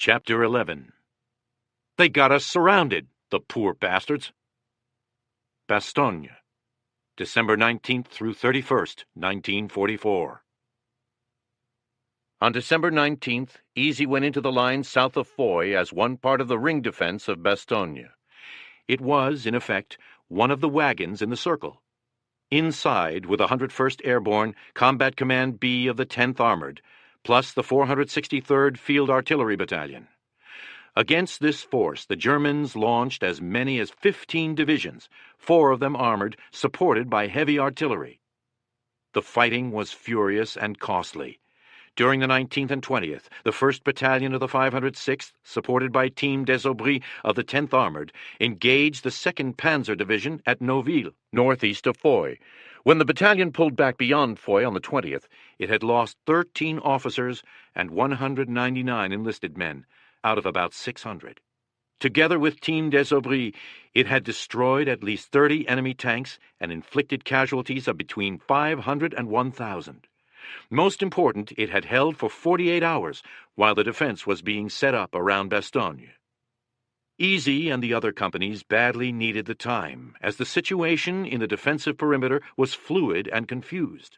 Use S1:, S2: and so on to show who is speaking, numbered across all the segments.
S1: Chapter 11. They got us surrounded, the poor bastards. Bastogne, December 19th through 31st, 1944. On December 19th, Easy went into the line south of Foy as one part of the ring defense of Bastogne. It was, in effect, one of the wagons in the circle. Inside were the 101st Airborne, Combat Command B of the 10th Armored, plus the 463rd Field Artillery Battalion. Against this force, the Germans launched as many as 15 divisions, 4 of them armored, supported by heavy artillery. The fighting was furious and costly. During the 19th and 20th, the 1st Battalion of the 506th, supported by Team des Aubry of the 10th Armored, engaged the 2nd Panzer Division at Noville, northeast of Foy. When the battalion pulled back beyond Foy on the 20th, it had lost 13 officers and 199 enlisted men, out of about 600. Together with Team des Aubry, it had destroyed at least 30 enemy tanks and inflicted casualties of between 500 and 1,000. Most important, it had held for 48 hours while the defense was being set up around Bastogne. Easy and the other companies badly needed the time, as the situation in the defensive perimeter was fluid and confused.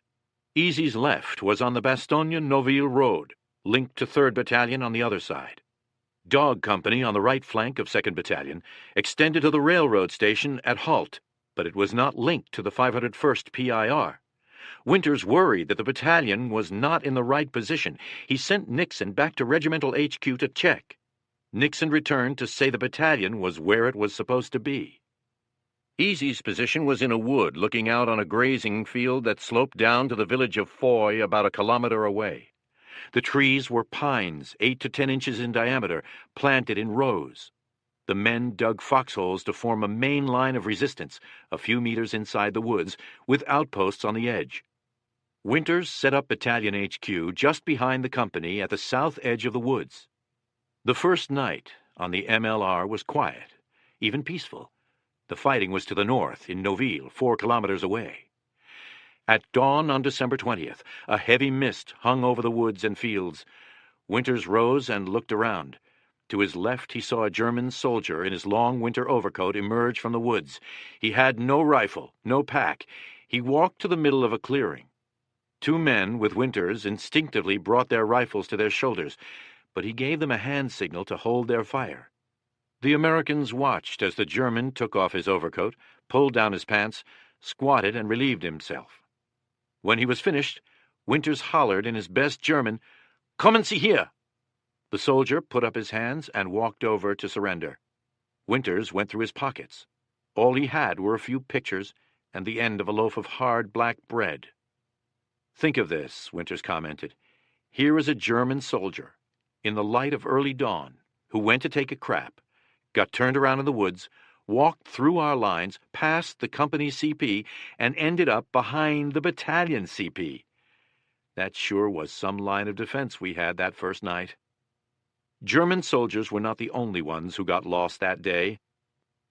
S1: Easy's left was on the Bastogne-Noville road, linked to 3rd Battalion on the other side. Dog Company on the right flank of 2nd Battalion extended to the railroad station at Halt, but it was not linked to the 501st PIR. Winters worried that the battalion was not in the right position. He sent Nixon back to Regimental HQ to check. Nixon returned to say the battalion was where it was supposed to be. Easy's position was in a wood looking out on a grazing field that sloped down to the village of Foy about a kilometer away. The trees were pines, 8 to 10 inches in diameter, planted in rows. The men dug foxholes to form a main line of resistance, a few meters inside the woods, with outposts on the edge. Winters set up Battalion HQ just behind the company at the south edge of the woods. The first night on the MLR was quiet, even peaceful. The fighting was to the north, in Noville, 4 kilometers away. At dawn on December 20th, a heavy mist hung over the woods and fields. Winters rose and looked around. To his left he saw a German soldier in his long winter overcoat emerge from the woods. He had no rifle, no pack. He walked to the middle of a clearing. 2 men with Winters instinctively brought their rifles to their shoulders, but he gave them a hand signal to hold their fire. The Americans watched as the German took off his overcoat, pulled down his pants, squatted and relieved himself. When he was finished, Winters hollered in his best German, "Kommen Sie hier!" The soldier put up his hands and walked over to surrender. Winters went through his pockets. All he had were a few pictures and the end of a loaf of hard black bread. "Think of this," Winters commented. "Here is a German soldier, in the light of early dawn, who went to take a crap, got turned around in the woods, walked through our lines, past the company CP, and ended up behind the battalion CP. That sure was some line of defense we had that first night." German soldiers were not the only ones who got lost that day.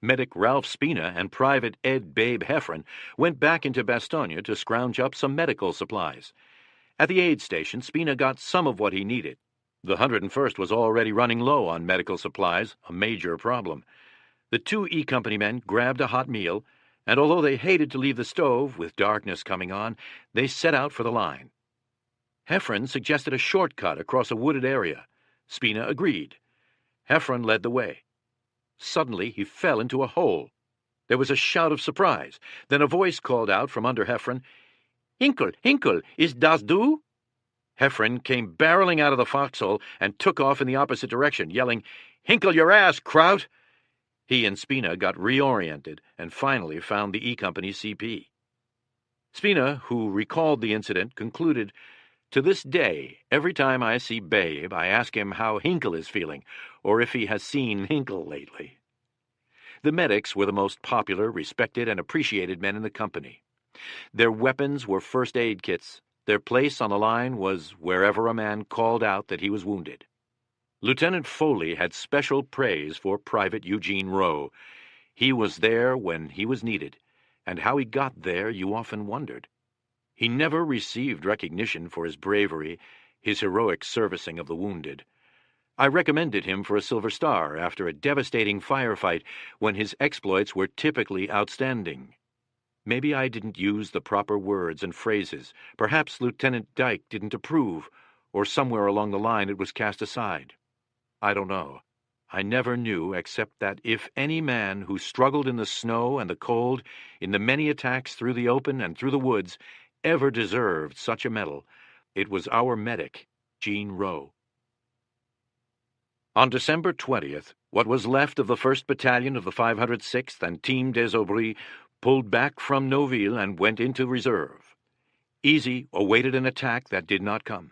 S1: Medic Ralph Spina and Private Ed Babe Heffron went back into Bastogne to scrounge up some medical supplies. At the aid station, Spina got some of what he needed. The 101st was already running low on medical supplies, a major problem. The 2 E Company men grabbed a hot meal, and although they hated to leave the stove, with darkness coming on, they set out for the line. Heffron suggested a shortcut across a wooded area. Spina agreed. Heffron led the way. Suddenly he fell into a hole. There was a shout of surprise. Then a voice called out from under Heffron, "Hinkel, Hinkel, is das du?" Heffron came barreling out of the foxhole and took off in the opposite direction, yelling, "Hinkel your ass, Kraut!" He and Spina got reoriented and finally found the E Company CP. Spina, who recalled the incident, concluded, "To this day, every time I see Babe, I ask him how Hinkel is feeling, or if he has seen Hinkel lately." The medics were the most popular, respected, and appreciated men in the company. Their weapons were first aid kits. Their place on the line was wherever a man called out that he was wounded. Lieutenant Foley had special praise for Private Eugene Rowe. He was there when he was needed, and how he got there you often wondered. He never received recognition for his bravery, his heroic servicing of the wounded. I recommended him for a Silver Star after a devastating firefight when his exploits were typically outstanding. Maybe I didn't use the proper words and phrases. Perhaps Lieutenant Dyke didn't approve, or somewhere along the line it was cast aside. I don't know. I never knew except that if any man who struggled in the snow and the cold, in the many attacks through the open and through the woods, ever deserved such a medal, it was our medic, Gene Rowe. On December 20th, what was left of the 1st Battalion of the 506th and Team des Aubry pulled back from Noville and went into reserve. Easy awaited an attack that did not come.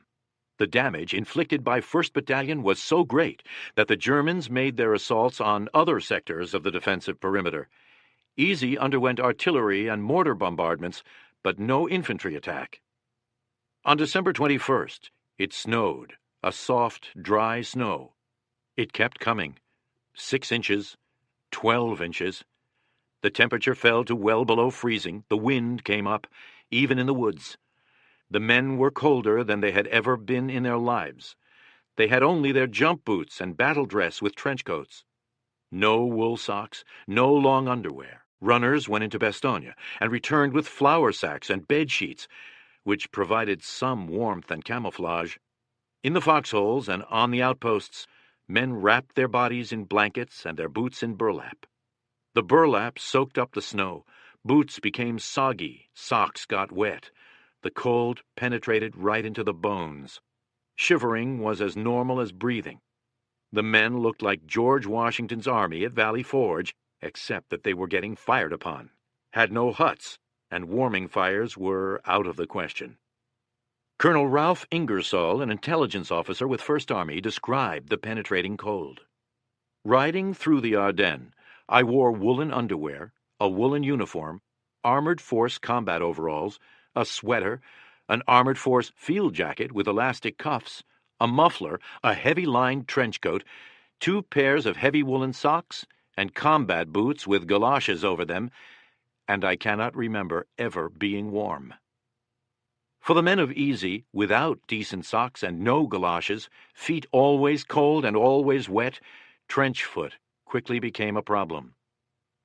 S1: The damage inflicted by 1st Battalion was so great that the Germans made their assaults on other sectors of the defensive perimeter. Easy underwent artillery and mortar bombardments, but no infantry attack. On December 21st, it snowed, a soft, dry snow. It kept coming. 6 inches, 12 inches. The temperature fell to well below freezing. The wind came up, even in the woods. The men were colder than they had ever been in their lives. They had only their jump boots and battle dress with trench coats. No wool socks, no long underwear. Runners went into Bastogne and returned with flour sacks and bed sheets, which provided some warmth and camouflage. In the foxholes and on the outposts, men wrapped their bodies in blankets and their boots in burlap. The burlap soaked up the snow. Boots became soggy. Socks got wet. The cold penetrated right into the bones. Shivering was as normal as breathing. The men looked like George Washington's army at Valley Forge, except that they were getting fired upon, had no huts, and warming fires were out of the question. Colonel Ralph Ingersoll, an intelligence officer with 1st Army, described the penetrating cold. Riding through the Ardennes, I wore woolen underwear, a woolen uniform, armored force combat overalls, a sweater, an armored force field jacket with elastic cuffs, a muffler, a heavy-lined trench coat, 2 pairs of heavy woolen socks, and combat boots with galoshes over them, and I cannot remember ever being warm. For the men of Easy, without decent socks and no galoshes, feet always cold and always wet, trench foot quickly became a problem.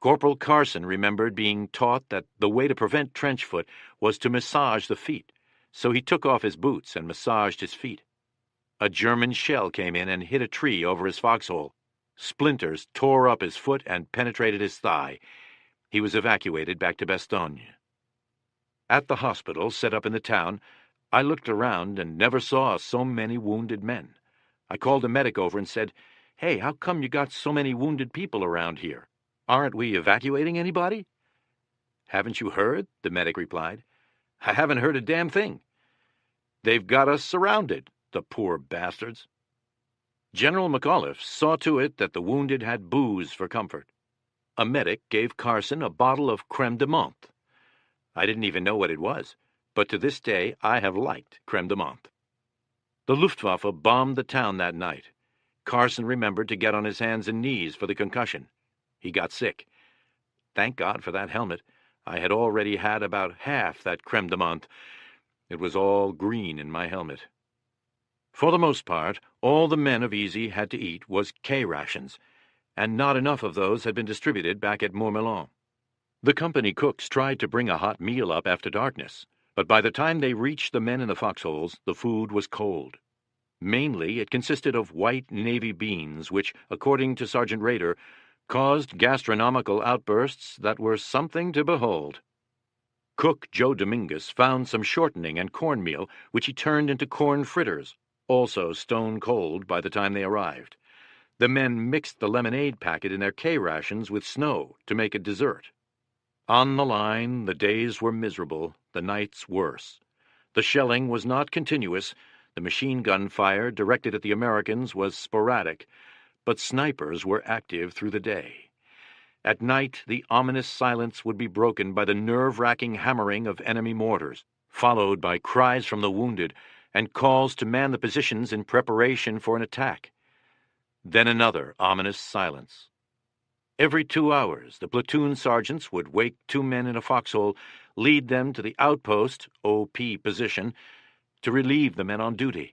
S1: Corporal Carson remembered being taught that the way to prevent trench foot was to massage the feet, so he took off his boots and massaged his feet. A German shell came in and hit a tree over his foxhole. Splinters tore up his foot and penetrated his thigh. He was evacuated back to Bastogne. At the hospital set up in the town, I looked around and never saw so many wounded men. I called a medic over and said, "Hey, how come you got so many wounded people around here? Aren't we evacuating anybody?" "Haven't you heard?" the medic replied. "I haven't heard a damn thing. They've got us surrounded, the poor bastards." General McAuliffe saw to it that the wounded had booze for comfort. A medic gave Carson a bottle of crème de menthe. I didn't even know what it was, but to this day I have liked crème de menthe. The Luftwaffe bombed the town that night. Carson remembered to get on his hands and knees for the concussion. He got sick. Thank God for that helmet. I had already had about half that crème de menthe. It was all green in my helmet. For the most part, all the men of Easy had to eat was K rations, and not enough of those had been distributed back at Mourmelon. The company cooks tried to bring a hot meal up after darkness, but by the time they reached the men in the foxholes, the food was cold. Mainly, it consisted of white navy beans, which, according to Sergeant Rader, caused gastronomical outbursts that were something to behold. Cook Joe Dominguez found some shortening and cornmeal, which he turned into corn fritters, also stone cold by the time they arrived. The men mixed the lemonade packet in their K rations with snow to make a dessert. On the line, the days were miserable, the nights worse. The shelling was not continuous. The machine gun fire directed at the Americans was sporadic, but snipers were active through the day. At night, the ominous silence would be broken by the nerve-wracking hammering of enemy mortars, followed by cries from the wounded and calls to man the positions in preparation for an attack. Then another ominous silence. Every 2 hours, the platoon sergeants would wake 2 men in a foxhole, lead them to the outpost, OP position, to relieve the men on duty.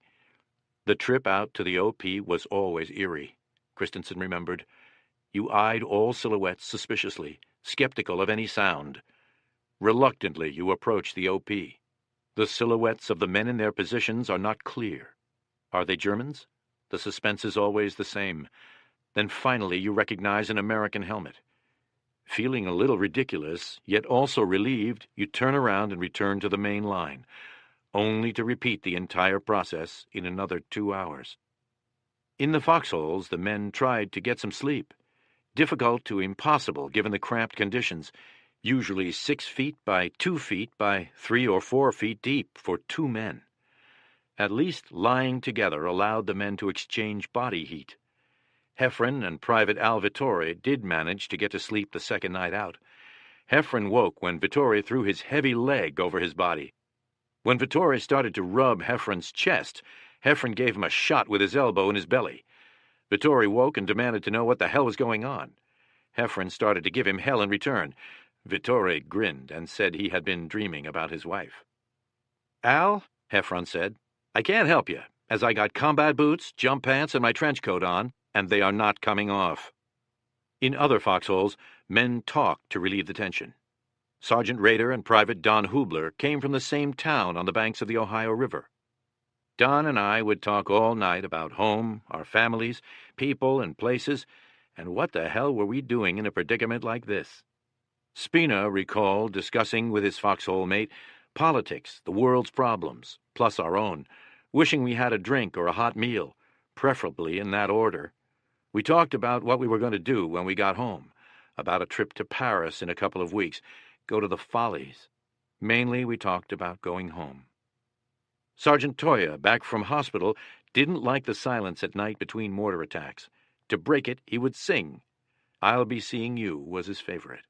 S1: The trip out to the OP was always eerie, Christensen remembered. You eyed all silhouettes suspiciously, skeptical of any sound. Reluctantly, you approached the OP. The silhouettes of the men in their positions are not clear. Are they Germans? The suspense is always the same. Then finally you recognize an American helmet. Feeling a little ridiculous, yet also relieved, you turn around and return to the main line, only to repeat the entire process in another 2 hours. In the foxholes, the men tried to get some sleep. Difficult to impossible given the cramped conditions, usually 6 feet by 2 feet by 3 or 4 feet deep for 2 men. At least lying together allowed the men to exchange body heat. Heffron and Private Al Vittori did manage to get to sleep the second night out. Heffron woke when Vittori threw his heavy leg over his body. When Vittori started to rub Heffron's chest, Heffron gave him a shot with his elbow in his belly. Vittori woke and demanded to know what the hell was going on. Heffron started to give him hell in return. Vittori grinned and said he had been dreaming about his wife. "Al," Heffron said, "I can't help you, as I got combat boots, jump pants, and my trench coat on, and they are not coming off." In other foxholes, men talked to relieve the tension. Sergeant Rader and Private Don Hubler came from the same town on the banks of the Ohio River. Don and I would talk all night about home, our families, people, and places, and what the hell were we doing in a predicament like this? Spina recalled discussing with his foxhole mate politics, the world's problems, plus our own, wishing we had a drink or a hot meal, preferably in that order. We talked about what we were going to do when we got home, about a trip to Paris in a couple of weeks, go to the Follies. Mainly we talked about going home. Sergeant Toya, back from hospital, didn't like the silence at night between mortar attacks. To break it, he would sing. "I'll Be Seeing You" was his favorite.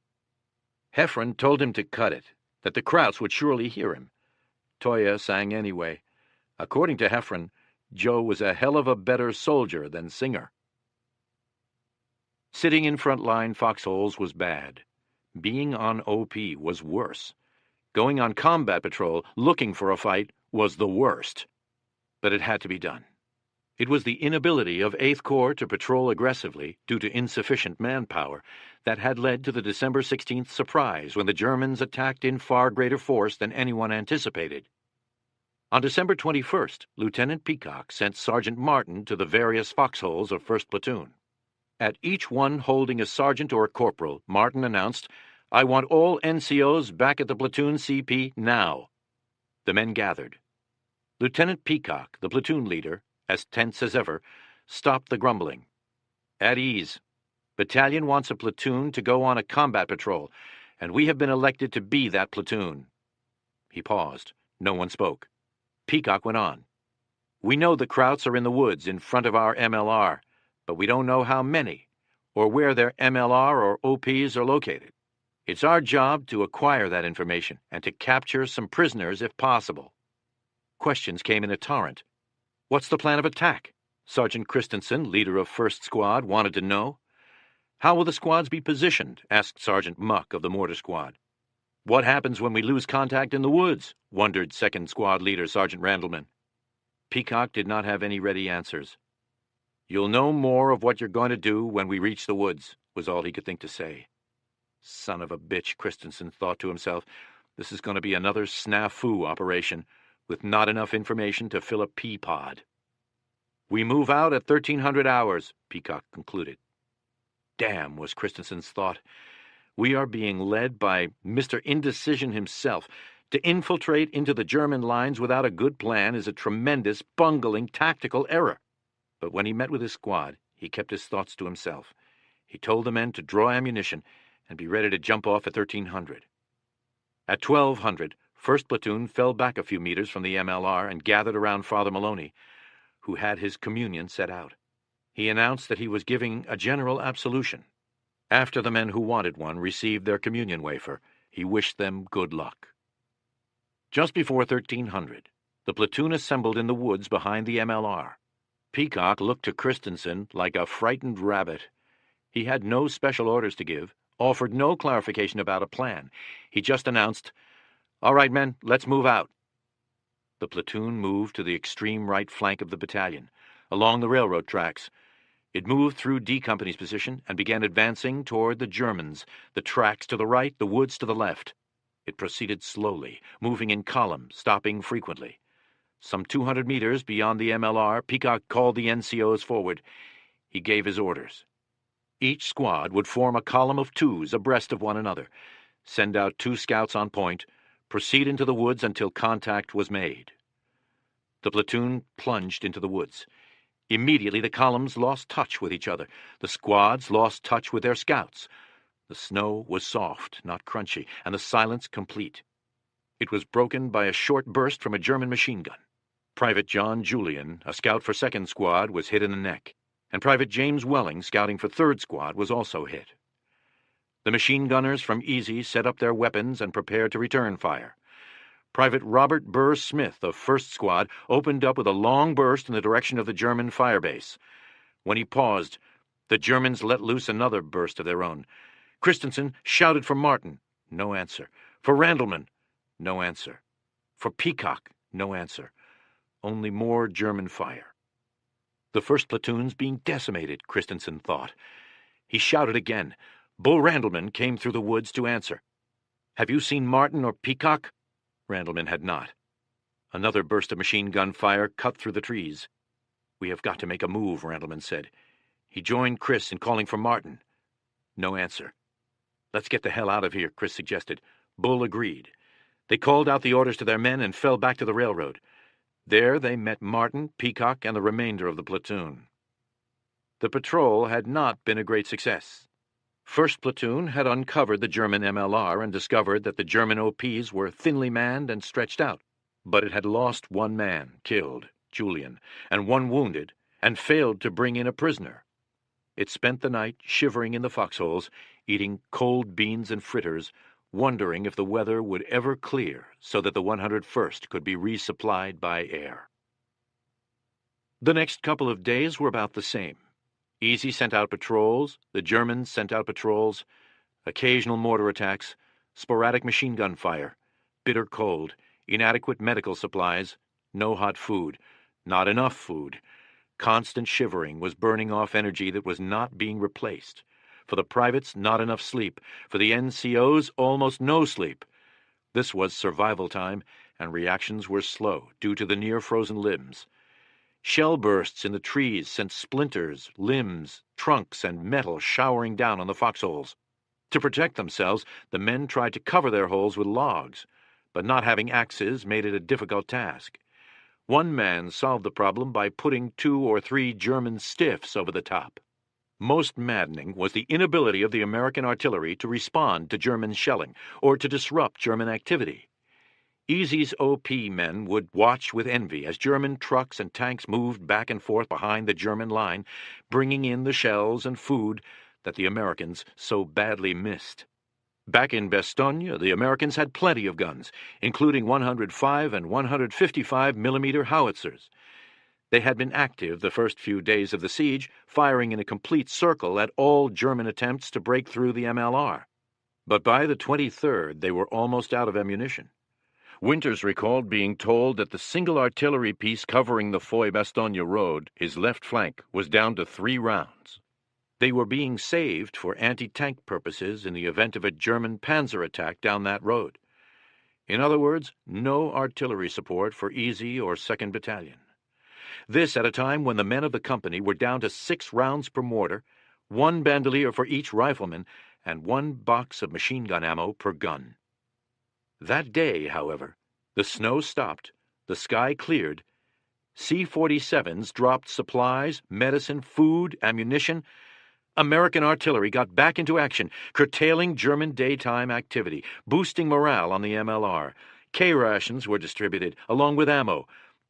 S1: Heffron told him to cut it, that the Krauts would surely hear him. Toya sang anyway. According to Heffron, Joe was a hell of a better soldier than singer. Sitting in front-line foxholes was bad. Being on OP was worse. Going on combat patrol, looking for a fight, was the worst. But it had to be done. It was the inability of 8th Corps to patrol aggressively due to insufficient manpower that had led to the December 16th surprise when the Germans attacked in far greater force than anyone anticipated. On December 21st, Lieutenant Peacock sent Sergeant Martin to the various foxholes of 1st Platoon. At each one holding a sergeant or a corporal, Martin announced, "I want all NCOs back at the platoon CP now." The men gathered. Lieutenant Peacock, the platoon leader, as tense as ever, stopped the grumbling. "At ease. Battalion wants a platoon to go on a combat patrol, and we have been elected to be that platoon." He paused. No one spoke. Peacock went on. "We know the Krauts are in the woods in front of our MLR, but we don't know how many, or where their MLR or OPs are located. It's our job to acquire that information and to capture some prisoners if possible." Questions came in a torrent. "What's the plan of attack?" Sergeant Christensen, leader of 1st Squad, wanted to know. "How will the squads be positioned?" asked Sergeant Muck of the Mortar Squad. "What happens when we lose contact in the woods?" wondered 2nd Squad leader Sergeant Randleman. Peacock did not have any ready answers. "You'll know more of what you're going to do when we reach the woods," was all he could think to say. Son of a bitch, Christensen thought to himself. This is going to be another snafu operation, with not enough information to fill a pea pod. "We move out at 1300 hours, Peacock concluded. Damn, was Christensen's thought. We are being led by Mr. Indecision himself. To infiltrate into the German lines without a good plan is a tremendous, bungling tactical error. But when he met with his squad, he kept his thoughts to himself. He told the men to draw ammunition and be ready to jump off at 1300. At 1200, 1st Platoon fell back a few meters from the MLR and gathered around Father Maloney, who had his communion set out. He announced that he was giving a general absolution. After the men who wanted one received their communion wafer, he wished them good luck. Just before 1300, the platoon assembled in the woods behind the MLR. Peacock looked to Christensen like a frightened rabbit. He had no special orders to give, offered no clarification about a plan. He just announced, "All right, men, let's move out." The platoon moved to the extreme right flank of the battalion, along the railroad tracks. It moved through D Company's position and began advancing toward the Germans, the tracks to the right, the woods to the left. It proceeded slowly, moving in column, stopping frequently. Some 200 meters beyond the MLR, Peacock called the NCOs forward. He gave his orders. Each squad would form a column of twos abreast of one another, send out 2 scouts on point, proceed into the woods until contact was made. The platoon plunged into the woods. Immediately the columns lost touch with each other. The squads lost touch with their scouts. The snow was soft, not crunchy, and the silence complete. It was broken by a short burst from a German machine gun. Private John Julian, a scout for 2nd Squad, was hit in the neck, and Private James Welling, scouting for 3rd Squad, was also hit. The machine gunners from Easy set up their weapons and prepared to return fire. Private Robert Burr Smith of 1st Squad opened up with a long burst in the direction of the German firebase. When he paused, the Germans let loose another burst of their own. Christensen shouted for Martin. No answer. For Randleman. No answer. For Peacock. No answer. Only more German fire. The 1st platoon's being decimated, Christensen thought. He shouted again. Bull Randleman came through the woods to answer. Have you seen Martin or Peacock? Randleman had not. Another burst of machine gun fire cut through the trees. We have got to make a move, Randleman said. He joined Chris in calling for Martin. No answer. Let's get the hell out of here, Chris suggested. Bull agreed. They called out the orders to their men and fell back to the railroad. There they met Martin, Peacock, and the remainder of the platoon. The patrol had not been a great success. 1st Platoon had uncovered the German MLR and discovered that the German OPs were thinly manned and stretched out. But it had lost 1 man, killed, Julian, and 1 wounded, and failed to bring in a prisoner. It spent the night shivering in the foxholes, eating cold beans and fritters, wondering if the weather would ever clear so that the 101st could be resupplied by air. The next couple of days were about the same. Easy sent out patrols, the Germans sent out patrols, occasional mortar attacks, sporadic machine gun fire, bitter cold, inadequate medical supplies, no hot food, not enough food. Constant shivering was burning off energy that was not being replaced. For the privates, not enough sleep. For the NCOs, almost no sleep. This was survival time, and reactions were slow due to the near-frozen limbs. Shell bursts in the trees sent splinters, limbs, trunks, and metal showering down on the foxholes. To protect themselves, the men tried to cover their holes with logs, but not having axes made it a difficult task. One man solved the problem by putting 2 or 3 German stiffs over the top. Most maddening was the inability of the American artillery to respond to German shelling or to disrupt German activity. Easy's OP men would watch with envy as German trucks and tanks moved back and forth behind the German line, bringing in the shells and food that the Americans so badly missed. Back in Bastogne, the Americans had plenty of guns, including 105 and 155 millimeter howitzers. They had been active the first few days of the siege, firing in a complete circle at all German attempts to break through the MLR. But by the 23rd, they were almost out of ammunition. Winters recalled being told that the single artillery piece covering the Foy-Bastogne road, his left flank, was down to 3 rounds. They were being saved for anti-tank purposes in the event of a German panzer attack down that road. In other words, no artillery support for Easy or 2nd Battalion. This at a time when the men of the company were down to 6 rounds per mortar, 1 bandolier for each rifleman, and 1 box of machine gun ammo per gun. That day, however, the snow stopped, the sky cleared, C-47s dropped supplies, medicine, food, ammunition. American artillery got back into action, curtailing German daytime activity, boosting morale on the MLR. K-rations were distributed, along with ammo,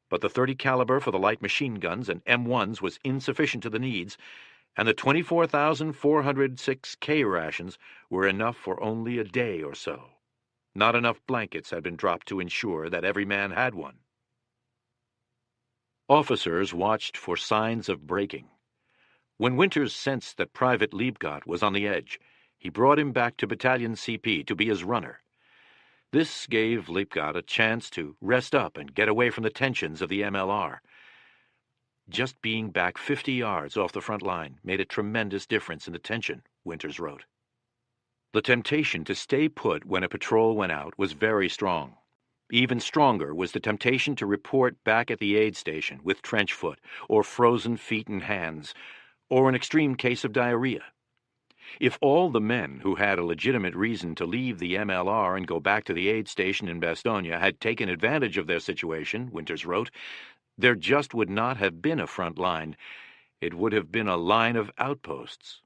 S1: but the .30 caliber for the light machine guns and M1s was insufficient to the needs, and the 24,406 K-rations were enough for only a day or so. Not enough blankets had been dropped to ensure that every man had one. Officers watched for signs of breaking. When Winters sensed that Private Liebgott was on the edge, he brought him back to Battalion CP to be his runner. This gave Lipgat a chance to rest up and get away from the tensions of the MLR. Just being back 50 yards off the front line made a tremendous difference in the tension, Winters wrote. The temptation to stay put when a patrol went out was very strong. Even stronger was the temptation to report back at the aid station with trench foot, or frozen feet and hands, or an extreme case of diarrhea. If all the men who had a legitimate reason to leave the MLR and go back to the aid station in Bastogne had taken advantage of their situation, Winters wrote, there just would not have been a front line. It would have been a line of outposts.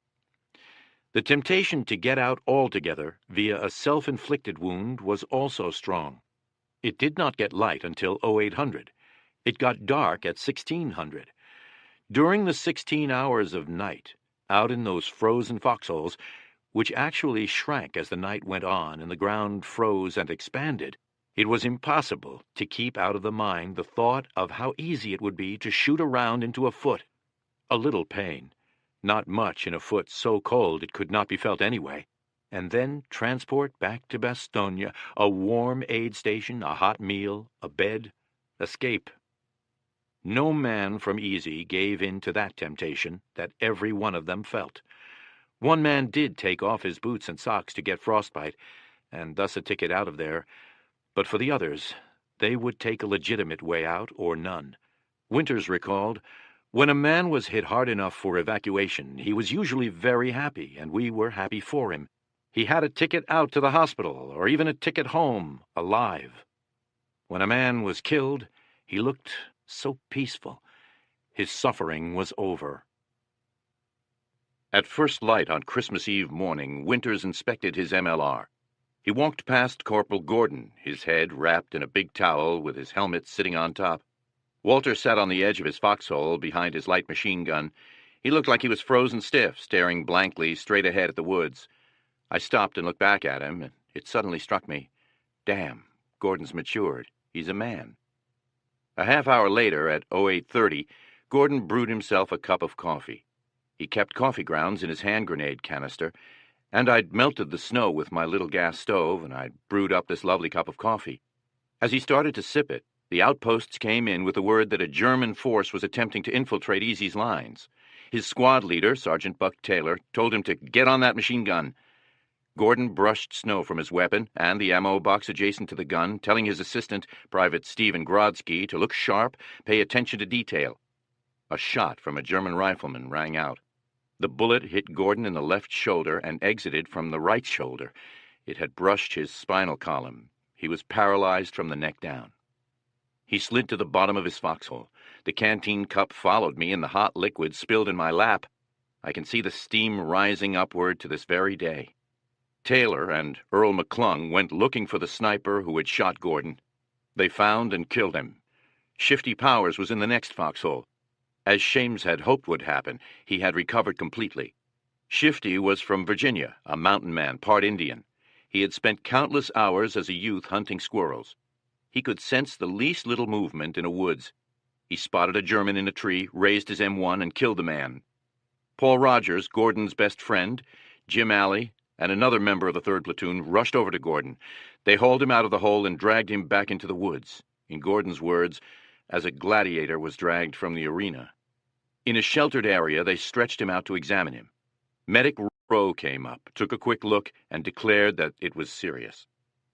S1: The temptation to get out altogether via a self-inflicted wound was also strong. It did not get light until 0800. It got dark at 1600. During the 16 hours of night, out in those frozen foxholes, which actually shrank as the night went on and the ground froze and expanded, it was impossible to keep out of the mind the thought of how easy it would be to shoot around into a foot. A little pain, not much in a foot so cold it could not be felt anyway, and then transport back to Bastogne, a warm aid station, a hot meal, a bed, escape. No man from Easy gave in to that temptation that every one of them felt. One man did take off his boots and socks to get frostbite, and thus a ticket out of there, but for the others, they would take a legitimate way out or none. Winters recalled, when a man was hit hard enough for evacuation, he was usually very happy, and we were happy for him. He had a ticket out to the hospital, or even a ticket home, alive. When a man was killed, he looked so peaceful. His suffering was over. At first light on Christmas Eve morning, Winters inspected his MLR. He walked past Corporal Gordon, his head wrapped in a big towel with his helmet sitting on top. Walter sat on the edge of his foxhole behind his light machine gun. He looked like he was frozen stiff, staring blankly straight ahead at the woods. I stopped and looked back at him, and it suddenly struck me. Damn, Gordon's matured. He's a man. A half hour later, at 0830, Gordon brewed himself a cup of coffee. He kept coffee grounds in his hand grenade canister, and I'd melted the snow with my little gas stove, and I'd brewed up this lovely cup of coffee. As he started to sip it, the outposts came in with the word that a German force was attempting to infiltrate Easy's lines. His squad leader, Sergeant Buck Taylor, told him to get on that machine gun. Gordon brushed snow from his weapon and the ammo box adjacent to the gun, telling his assistant, Private Stephen Grodsky, to look sharp, pay attention to detail. A shot from a German rifleman rang out. The bullet hit Gordon in the left shoulder and exited from the right shoulder. It had brushed his spinal column. He was paralyzed from the neck down. He slid to the bottom of his foxhole. The canteen cup followed me, and the hot liquid spilled in my lap. I can see the steam rising upward to this very day. Taylor and Earl McClung went looking for the sniper who had shot Gordon. They found and killed him. Shifty Powers was in the next foxhole. As Shames had hoped would happen, he had recovered completely. Shifty was from Virginia, a mountain man, part Indian. He had spent countless hours as a youth hunting squirrels. He could sense the least little movement in a woods. He spotted a German in a tree, raised his M1, and killed the man. Paul Rogers, Gordon's best friend, Jim Alley, and another member of the 3rd Platoon rushed over to Gordon. They hauled him out of the hole and dragged him back into the woods. In Gordon's words, as a gladiator was dragged from the arena. In a sheltered area, they stretched him out to examine him. Medic Rowe came up, took a quick look, and declared that it was serious.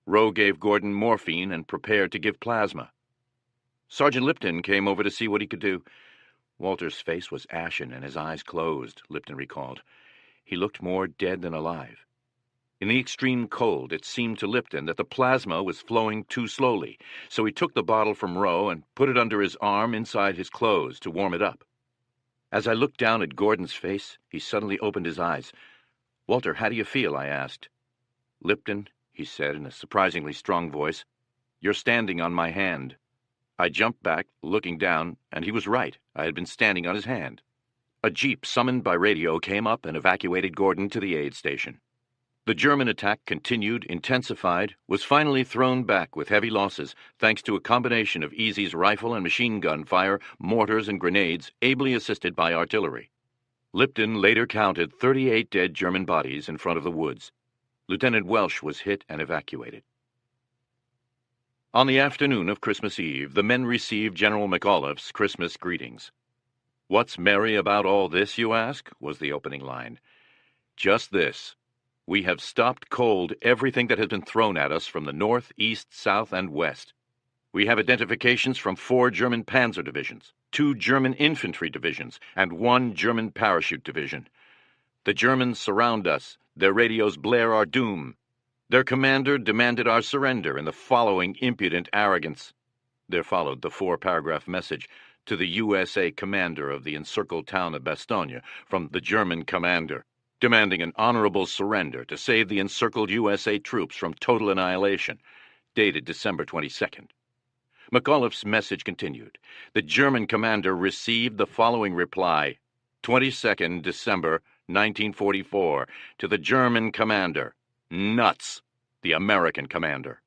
S1: Rowe gave Gordon morphine and prepared to give plasma. Sergeant Lipton came over to see what he could do. Walter's face was ashen and his eyes closed, Lipton recalled. He looked more dead than alive. In the extreme cold, it seemed to Lipton that the plasma was flowing too slowly, so he took the bottle from Rowe and put it under his arm inside his clothes to warm it up. As I looked down at Gordon's face, he suddenly opened his eyes. "Walter, how do you feel?" I asked. "Lipton," he said in a surprisingly strong voice, "you're standing on my hand." I jumped back, looking down, and he was right. I had been standing on his hand. A jeep summoned by radio came up and evacuated Gordon to the aid station. The German attack continued, intensified, was finally thrown back with heavy losses, thanks to a combination of Easy's rifle and machine gun fire, mortars and grenades, ably assisted by artillery. Lipton later counted 38 dead German bodies in front of the woods. Lieutenant Welsh was hit and evacuated. On the afternoon of Christmas Eve, the men received General McAuliffe's Christmas greetings. "What's merry about all this, you ask?" was the opening line. "Just this. We have stopped cold everything that has been thrown at us from the north, east, south, and west. We have identifications from 4 German panzer divisions, 2 German infantry divisions, and 1 German parachute division. The Germans surround us. Their radios blare our doom. Their commander demanded our surrender in the following impudent arrogance." There followed the 4-paragraph message to the USA commander of the encircled town of Bastogne from the German commander, demanding an honorable surrender to save the encircled USA troops from total annihilation, dated December 22nd. McAuliffe's message continued. The German commander received the following reply: 22nd December 1944, to the German commander. Nuts! The American commander.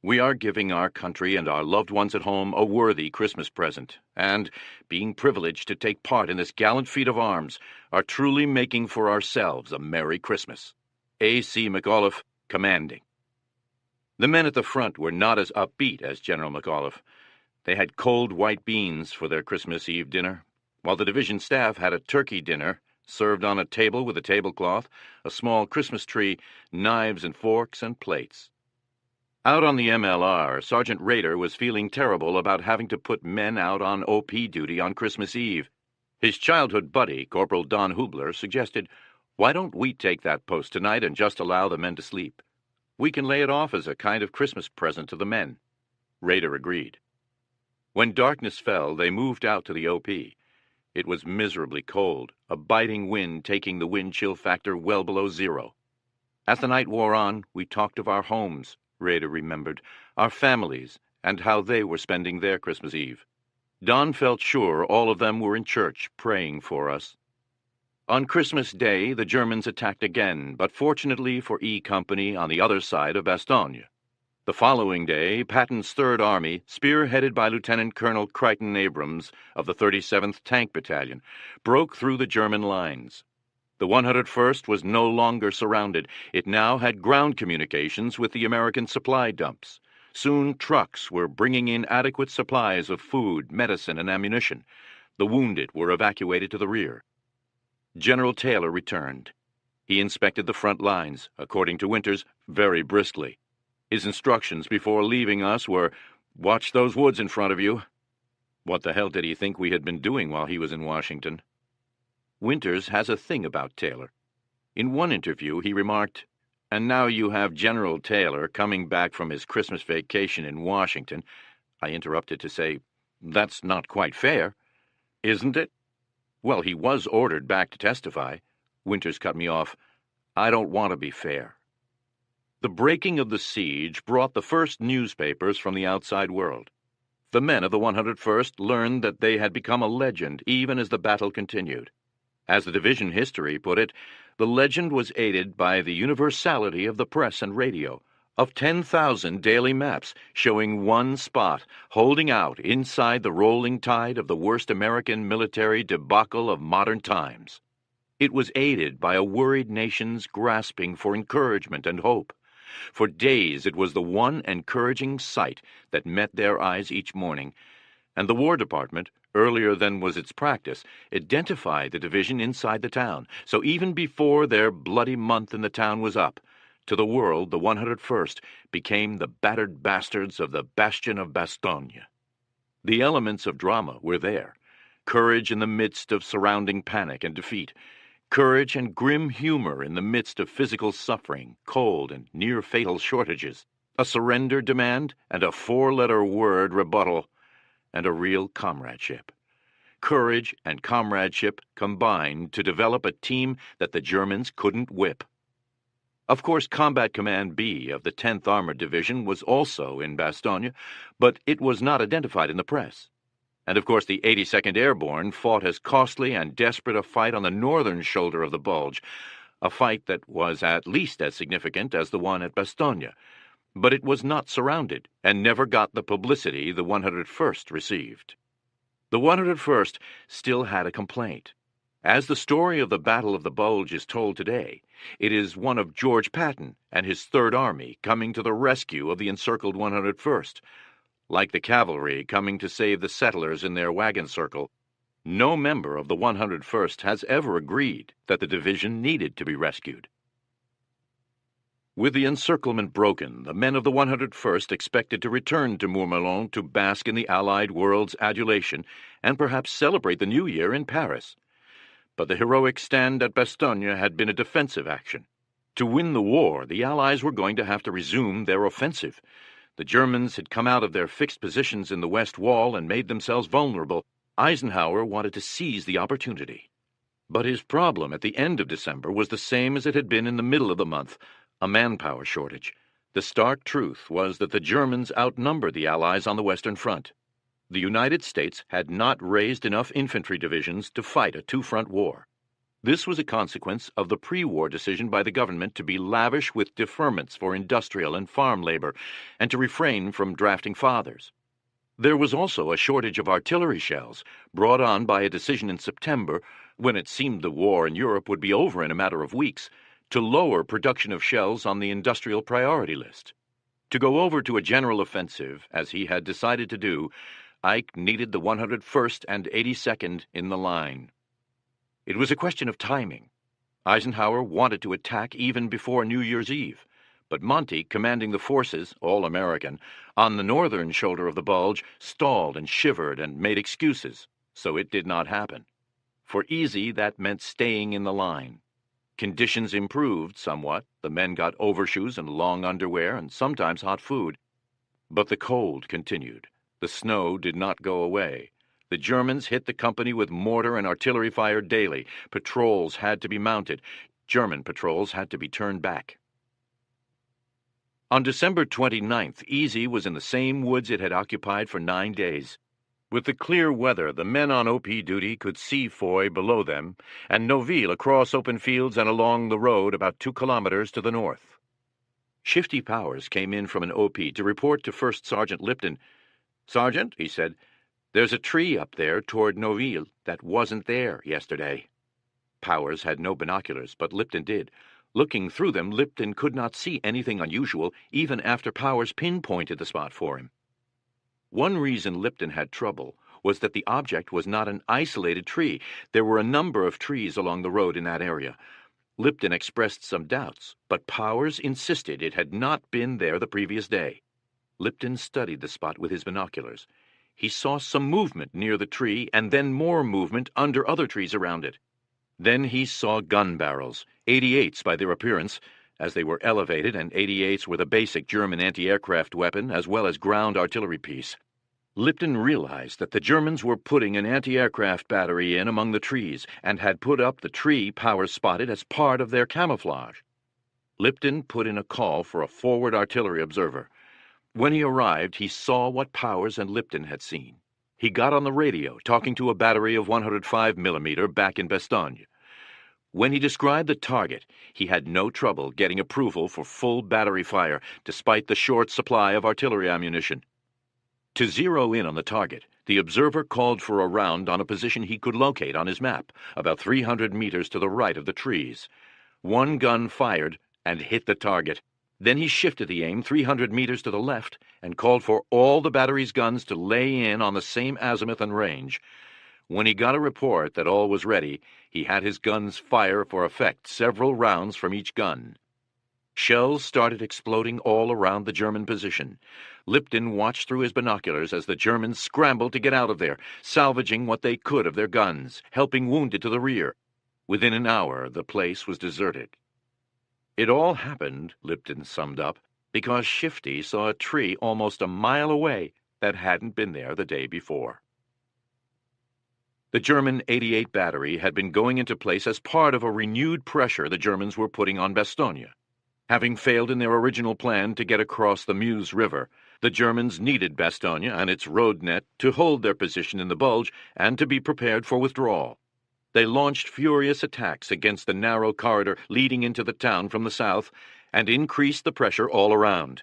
S1: We are giving our country and our loved ones at home a worthy Christmas present, and, being privileged to take part in this gallant feat of arms, are truly making for ourselves a Merry Christmas. A.C. McAuliffe, commanding. The men at the front were not as upbeat as General McAuliffe. They had cold white beans for their Christmas Eve dinner, while the division staff had a turkey dinner served on a table with a tablecloth, a small Christmas tree, knives and forks and plates. Out on the MLR, Sergeant Rader was feeling terrible about having to put men out on OP duty on Christmas Eve. His childhood buddy, Corporal Don Hubler, suggested, "Why don't we take that post tonight and just allow the men to sleep? We can lay it off as a kind of Christmas present to the men." Rader agreed. When darkness fell, they moved out to the OP. It was miserably cold, a biting wind taking the wind chill factor well below 0. As the night wore on, we talked of our homes, Rader remembered, our families, and how they were spending their Christmas Eve. Don felt sure all of them were in church praying for us. On Christmas Day, the Germans attacked again, but fortunately for E Company on the other side of Bastogne. The following day, Patton's Third Army, spearheaded by Lieutenant Colonel Crichton Abrams of the 37th Tank Battalion, broke through the German lines. The 101st was no longer surrounded. It now had ground communications with the American supply dumps. Soon trucks were bringing in adequate supplies of food, medicine, and ammunition. The wounded were evacuated to the rear. General Taylor returned. He inspected the front lines, according to Winters, very briskly. His instructions before leaving us were, "Watch those woods in front of you." What the hell did he think we had been doing while he was in Washington? Winters has a thing about Taylor. In one interview, he remarked, "And now you have General Taylor coming back from his Christmas vacation in Washington." I interrupted to say, "That's not quite fair." "Isn't it?" "Well, he was ordered back to testify." Winters cut me off. "I don't want to be fair." The breaking of the siege brought the first newspapers from the outside world. The men of the 101st learned that they had become a legend even as the battle continued. As the division history put it, the legend was aided by the universality of the press and radio, of 10,000 daily maps showing one spot holding out inside the rolling tide of the worst American military debacle of modern times. It was aided by a worried nation's grasping for encouragement and hope. For days it was the one encouraging sight that met their eyes each morning, and the War Department, earlier than was its practice, identified the division inside the town. So even before their bloody month in the town was up, to the world the 101st became the battered bastards of the bastion of Bastogne. The elements of drama were there. Courage in the midst of surrounding panic and defeat. Courage and grim humor in the midst of physical suffering, cold, and near-fatal shortages. A surrender demand and a 4-letter word rebuttal. And a real comradeship. Courage and comradeship combined to develop a team that the Germans couldn't whip. Of course, Combat Command B of the 10th Armored Division was also in Bastogne, but it was not identified in the press. And of course, the 82nd Airborne fought as costly and desperate a fight on the northern shoulder of the Bulge, a fight that was at least as significant as the one at Bastogne. But it was not surrounded and never got the publicity the 101st received. The 101st still had a complaint. As the story of the Battle of the Bulge is told today, it is one of George Patton and his Third Army coming to the rescue of the encircled 101st. Like the cavalry coming to save the settlers in their wagon circle, no member of the 101st has ever agreed that the division needed to be rescued. With the encirclement broken, the men of the 101st expected to return to Mourmelon to bask in the Allied world's adulation and perhaps celebrate the New Year in Paris. But the heroic stand at Bastogne had been a defensive action. To win the war, the Allies were going to have to resume their offensive. The Germans had come out of their fixed positions in the West Wall and made themselves vulnerable. Eisenhower wanted to seize the opportunity. But his problem at the end of December was the same as it had been in the middle of the month, a manpower shortage. The stark truth was that the Germans outnumbered the Allies on the Western Front. The United States had not raised enough infantry divisions to fight a two-front war. This was a consequence of the pre-war decision by the government to be lavish with deferments for industrial and farm labor and to refrain from drafting fathers. There was also a shortage of artillery shells, brought on by a decision in September, when it seemed the war in Europe would be over in a matter of weeks, to lower production of shells on the industrial priority list. To go over to a general offensive, as he had decided to do, Ike needed the 101st and 82nd in the line. It was a question of timing. Eisenhower wanted to attack even before New Year's Eve, but Monty, commanding the forces, all American, on the northern shoulder of the Bulge, stalled and shivered and made excuses, so it did not happen. For Easy, that meant staying in the line. Conditions improved somewhat. The men got overshoes and long underwear and sometimes hot food. But the cold continued. The snow did not go away. The Germans hit the company with mortar and artillery fire daily. Patrols had to be mounted. German patrols had to be turned back. On December 29th, Easy was in the same woods it had occupied for 9 days. With the clear weather, the men on OP duty could see Foy below them, and Noville across open fields and along the road about 2 kilometers to the north. Shifty Powers came in from an OP to report to First Sergeant Lipton. "Sergeant," he said, "there's a tree up there toward Noville that wasn't there yesterday." Powers had no binoculars, but Lipton did. Looking through them, Lipton could not see anything unusual, even after Powers pinpointed the spot for him. One reason Lipton had trouble was that the object was not an isolated tree. There were a number of trees along the road in that area. Lipton expressed some doubts, but Powers insisted it had not been there the previous day. Lipton studied the spot with his binoculars. He saw some movement near the tree and then more movement under other trees around it. Then he saw gun barrels, 88s by their appearance, as they were elevated, and 88s were the basic German anti-aircraft weapon as well as ground artillery piece. Lipton realized that the Germans were putting an anti-aircraft battery in among the trees and had put up the tree Powers spotted as part of their camouflage. Lipton put in a call for a forward artillery observer. When he arrived, he saw what Powers and Lipton had seen. He got on the radio, talking to a battery of 105mm back in Bastogne. When he described the target, he had no trouble getting approval for full battery fire, despite the short supply of artillery ammunition. To zero in on the target, the observer called for a round on a position he could locate on his map, about 300 meters to the right of the trees. One gun fired and hit the target. Then he shifted the aim 300 meters to the left and called for all the battery's guns to lay in on the same azimuth and range. When he got a report that all was ready, he had his guns fire for effect several rounds from each gun. Shells started exploding all around the German position. Lipton watched through his binoculars as the Germans scrambled to get out of there, salvaging what they could of their guns, helping wounded to the rear. Within an hour, the place was deserted. It all happened, Lipton summed up, because Shifty saw a tree almost a mile away that hadn't been there the day before. The German 88 battery had been going into place as part of a renewed pressure the Germans were putting on Bastogne. Having failed in their original plan to get across the Meuse River, the Germans needed Bastogne and its road net to hold their position in the Bulge and to be prepared for withdrawal. They launched furious attacks against the narrow corridor leading into the town from the south and increased the pressure all around.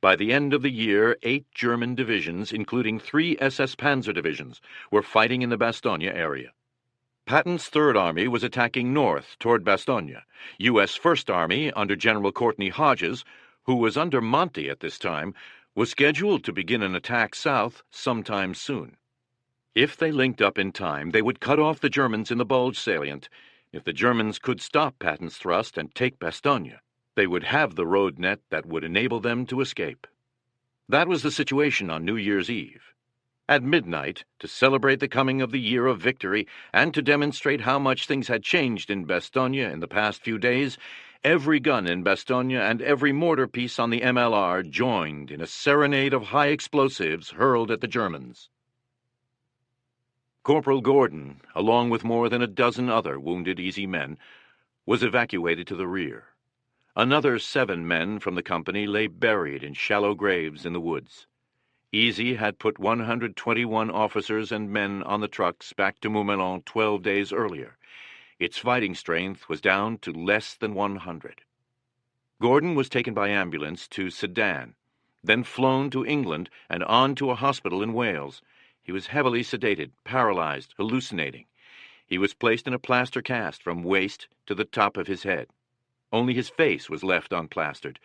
S1: By the end of the year, 8 German divisions, including 3 SS Panzer divisions, were fighting in the Bastogne area. Patton's Third Army was attacking north toward Bastogne. U.S. First Army, under General Courtney Hodges, who was under Monty at this time, was scheduled to begin an attack south sometime soon. If they linked up in time, they would cut off the Germans in the Bulge salient. If the Germans could stop Patton's thrust and take Bastogne, they would have the road net that would enable them to escape. That was the situation on New Year's Eve. At midnight, to celebrate the coming of the year of victory and to demonstrate how much things had changed in Bastogne in the past few days, every gun in Bastogne and every mortar piece on the MLR joined in a serenade of high explosives hurled at the Germans. Corporal Gordon, along with more than a dozen other wounded Easy men, was evacuated to the rear. Another 7 men from the company lay buried in shallow graves in the woods. Easy had put 121 officers and men on the trucks back to Montmelon 12 days earlier. Its fighting strength was down to less than 100. Gordon was taken by ambulance to Sedan, then flown to England and on to a hospital in Wales. He was heavily sedated, paralyzed, hallucinating. He was placed in a plaster cast from waist to the top of his head. Only his face was left unplastered.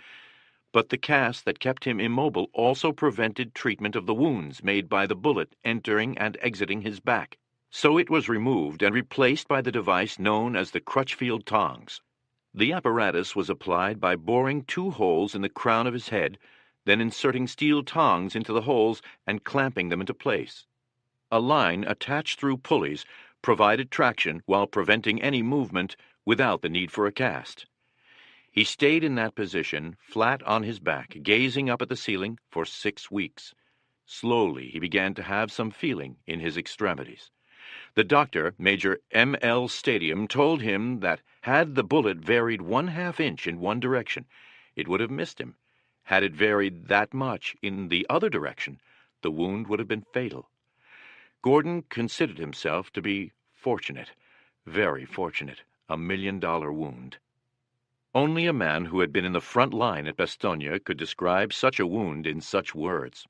S1: But the cast that kept him immobile also prevented treatment of the wounds made by the bullet entering and exiting his back. So it was removed and replaced by the device known as the Crutchfield tongs. The apparatus was applied by boring 2 holes in the crown of his head, then inserting steel tongs into the holes and clamping them into place. A line attached through pulleys provided traction while preventing any movement without the need for a cast. He stayed in that position, flat on his back, gazing up at the ceiling for 6 weeks. Slowly he began to have some feeling in his extremities. The doctor, Major M.L. Stadium, told him that had the bullet varied 1/2 inch in one direction, it would have missed him. Had it varied that much in the other direction, the wound would have been fatal. Gordon considered himself to be fortunate, very fortunate, $1 million wound. Only a man who had been in the front line at Bastogne could describe such a wound in such words.